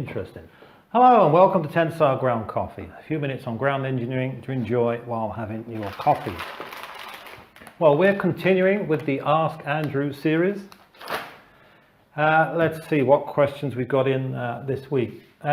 Interesting. Hello and welcome to Tensile Ground Coffee. A few minutes on ground engineering to enjoy while having your coffee. Well, we're continuing with the Ask Andrew series. Let's see what questions we've got in this week. We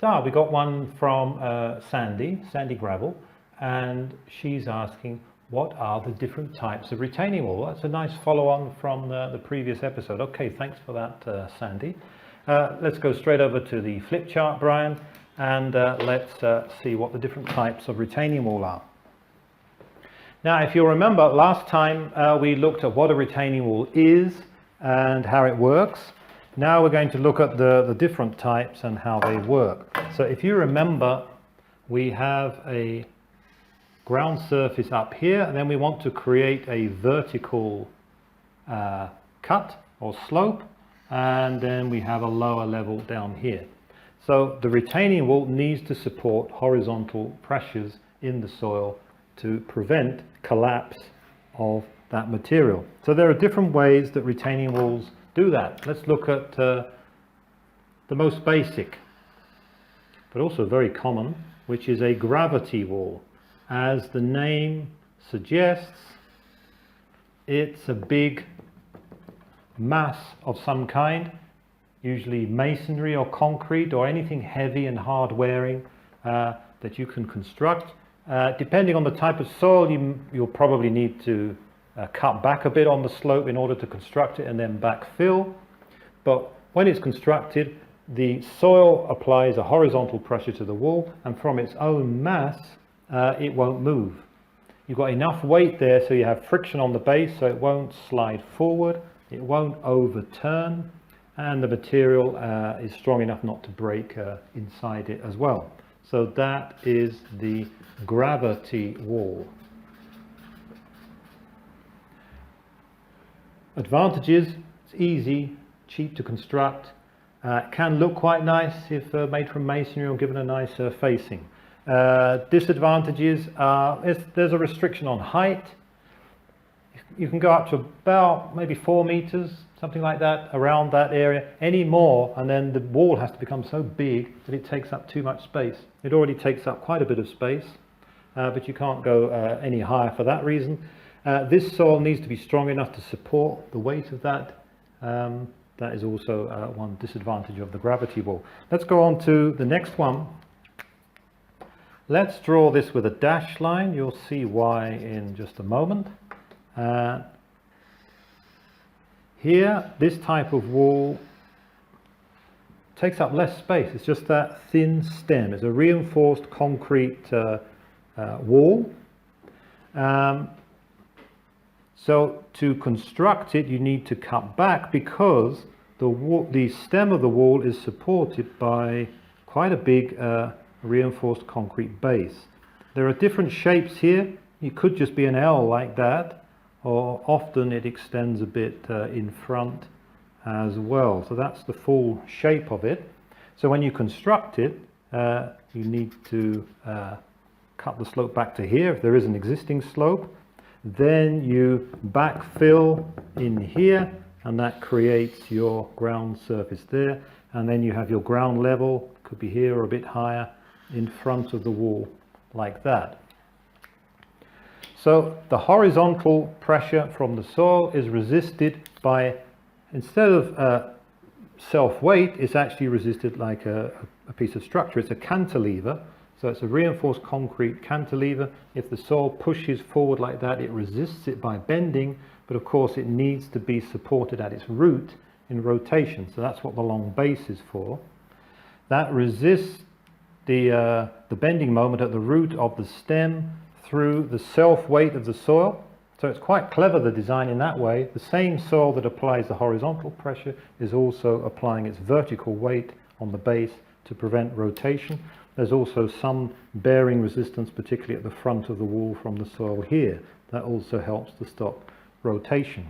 got one from Sandy Gravel, and she's asking, what are the different types of retaining wall? That's a nice follow-on from the previous episode. Okay, thanks for that, Sandy. Let's go straight over to the flip chart, Brian, and let's see what the different types of retaining wall are. Now, if you'll remember, last time we looked at what a retaining wall is and how it works. Now we're going to look at the different types and how they work. So if you remember, we have a ground surface up here, and then we want to create a vertical cut or slope, and then we have a lower level down here. So the retaining wall needs to support horizontal pressures in the soil to prevent collapse of that material. So there are different ways that retaining walls do that. Let's look at the most basic, but also very common, which is a gravity wall. As the name suggests, it's a big mass of some kind, usually masonry or concrete or anything heavy and hard wearing that you can construct. Depending on the type of soil, you'll probably need to cut back a bit on the slope in order to construct it and then backfill. But when it's constructed, the soil applies a horizontal pressure to the wall, and from its own mass it won't move. You've got enough weight there so you have friction on the base, so it won't slide forward, it won't overturn, and the material is strong enough not to break inside it as well. So that is the gravity wall. Advantages: it's easy, cheap to construct, can look quite nice if made from masonry or given a nice facing. Disadvantages are there's a restriction on height. You can go up to about maybe 4 meters, something like that, around that area. Any more and then the wall has to become so big that it takes up too much space. It already takes up quite a bit of space, but you can't go any higher for that reason. This soil needs to be strong enough to support the weight of that. That is also one disadvantage of the gravity wall. Let's go on to the next one. Let's draw this with a dashed line. You'll see why in just a moment. Here, this type of wall takes up less space. It's just that thin stem. It's a reinforced concrete wall. So to construct it, you need to cut back because the stem of the wall is supported by quite a big reinforced concrete base. There are different shapes here. It could just be an L like that, or often it extends a bit in front as well. So that's the full shape of it. So when you construct it, you need to cut the slope back to here if there is an existing slope. Then you backfill in here, and that creates your ground surface there. And then you have your ground level, could be here or a bit higher, in front of the wall like that. So the horizontal pressure from the soil is resisted by, instead of self-weight, it's actually resisted like a piece of structure. It's a cantilever. So it's a reinforced concrete cantilever. If the soil pushes forward like that, it resists it by bending, but of course it needs to be supported at its root in rotation. So that's what the long base is for. That resists the bending moment at the root of the stem through the self-weight of the soil. So it's quite clever, the design, in that way. The same soil that applies the horizontal pressure is also applying its vertical weight on the base to prevent rotation. There's also some bearing resistance, particularly at the front of the wall from the soil here. That also helps to stop rotation.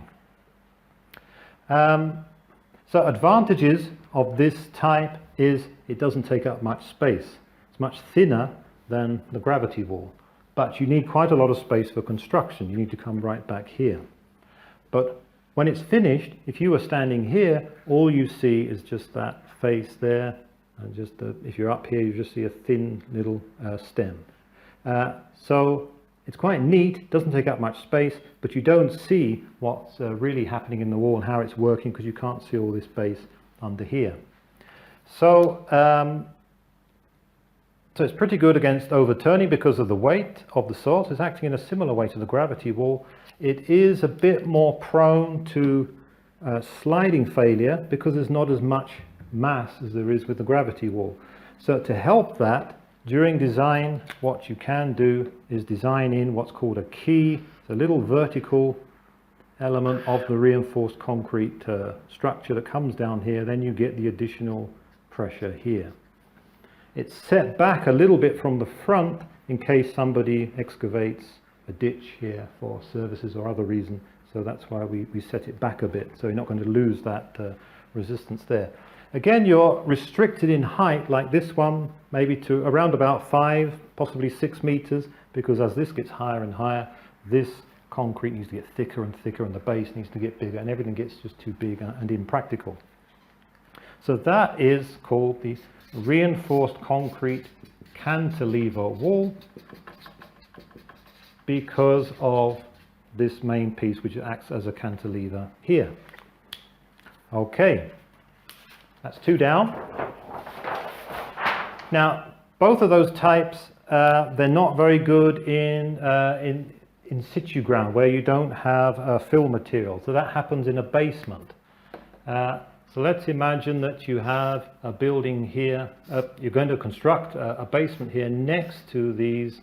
So advantages of this type is it doesn't take up much space. It's much thinner than the gravity wall, but you need quite a lot of space for construction. You need to come right back here. But when it's finished, if you were standing here, all you see is just that face there And just if you're up here, you just see a thin little stem. So it's quite neat, doesn't take up much space, but you don't see what's really happening in the wall and how it's working because you can't see all this base under here. So, so it's pretty good against overturning because of the weight of the soil. So it's acting in a similar way to the gravity wall. It is a bit more prone to sliding failure because there's not as much mass as there is with the gravity wall. So to help that, during design, what you can do is design in what's called a key. It's a little vertical element of the reinforced concrete structure that comes down here. Then you get the additional pressure here. It's set back a little bit from the front in case somebody excavates a ditch here for services or other reason. So that's why we set it back a bit. So you're not going to lose that resistance there. Again, you're restricted in height like this one, maybe to around about 5, possibly 6 meters, because as this gets higher and higher, this concrete needs to get thicker and thicker and the base needs to get bigger and everything gets just too big and impractical. So that is called the reinforced concrete cantilever wall because of this main piece which acts as a cantilever here. Okay. That's 2 down. Now, both of those types, they're not very good in situ ground where you don't have fill material. So that happens in a basement. So let's imagine that you have a building here. You're going to construct a basement here next to these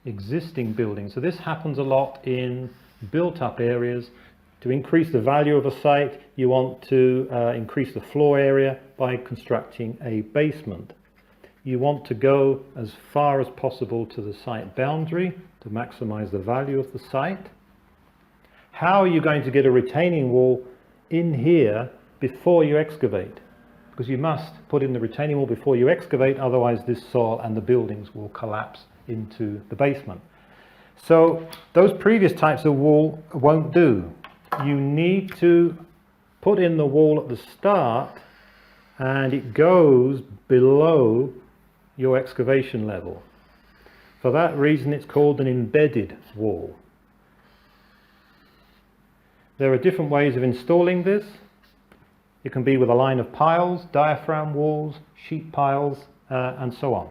existing buildings. So this happens a lot in built-up areas. To increase the value of a site, you want to increase the floor area by constructing a basement. You want to go as far as possible to the site boundary to maximize the value of the site. How are you going to get a retaining wall in here before you excavate? Because you must put in the retaining wall before you excavate, otherwise this soil and the buildings will collapse into the basement. So those previous types of wall won't do. You need to put in the wall at the start and it goes below your excavation level. For that reason it's called an embedded wall. There are different ways of installing this. It can be with a line of piles, diaphragm walls, sheet piles, and so on.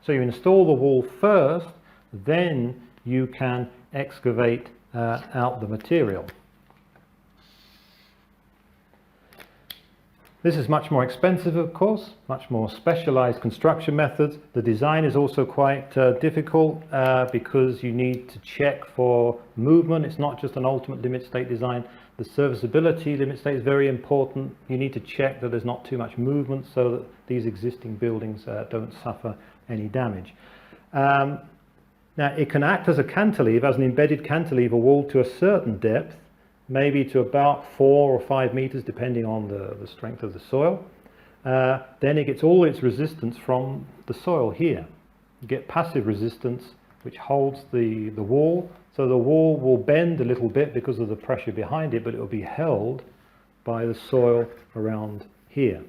So you install the wall first, then you can excavate out the material. This is much more expensive, of course, much more specialized construction methods. The design is also quite difficult because you need to check for movement. It's not just an ultimate limit state design. The serviceability limit state is very important. You need to check that there's not too much movement so that these existing buildings don't suffer any damage. Now, it can act as a cantilever, as an embedded cantilever wall to a certain depth, maybe to about 4 or 5 meters, depending on the strength of the soil. Then it gets all its resistance from the soil here. You get passive resistance, which holds the wall. So the wall will bend a little bit because of the pressure behind it, but it will be held by the soil around here.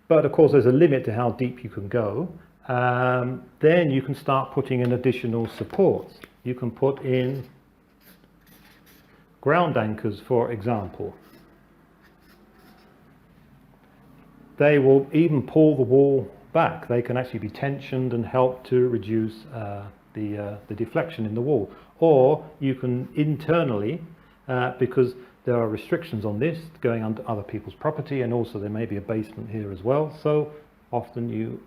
But of course, there's a limit to how deep you can go. Then you can start putting in additional supports. You can put in ground anchors, for example. They will even pull the wall back. They can actually be tensioned and help to reduce the deflection in the wall. Or you can internally, because there are restrictions on this going under other people's property, and also there may be a basement here as well. So often you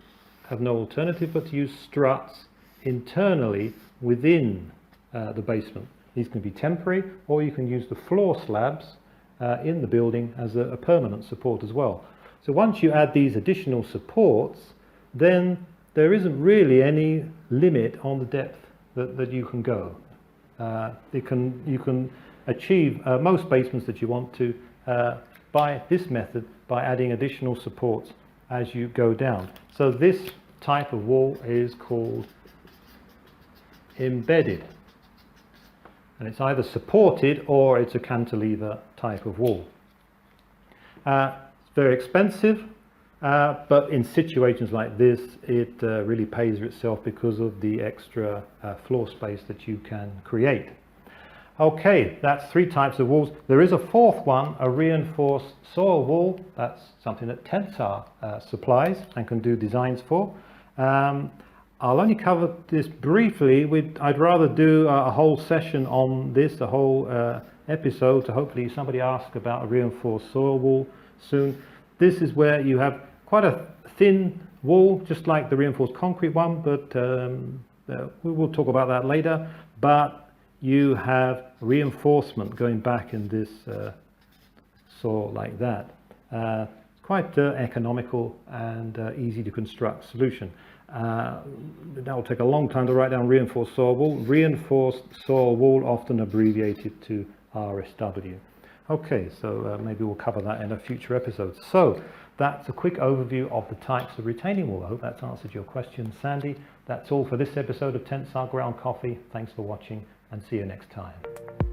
have no alternative but to use struts internally within the basement. These can be temporary, or you can use the floor slabs in the building as a permanent support as well. So once you add these additional supports, then there isn't really any limit on the depth that you can go. You can achieve most basements that you want to by this method, by adding additional supports as you go down. So this type of wall is called embedded, and it's either supported or it's a cantilever type of wall. It's very expensive. But in situations like this, it really pays for itself because of the extra floor space that you can create. Okay, that's 3 types of walls. There is a 4th one, a reinforced soil wall. That's something that Tensar supplies and can do designs for. I'll only cover this briefly. I'd rather do a whole session on this, a whole episode, to hopefully somebody ask about a reinforced soil wall soon. This is where you have quite a thin wall, just like the reinforced concrete one, but we will talk about that later. But you have reinforcement going back in this soil like that. Quite economical and easy to construct solution. That will take a long time to write down reinforced soil wall. Reinforced soil wall, often abbreviated to RSW. Okay, so maybe we'll cover that in a future episode. So that's a quick overview of the types of retaining wall. I hope that's answered your question, Sandy. That's all for this episode of Tensar Ground Coffee. Thanks for watching and see you next time.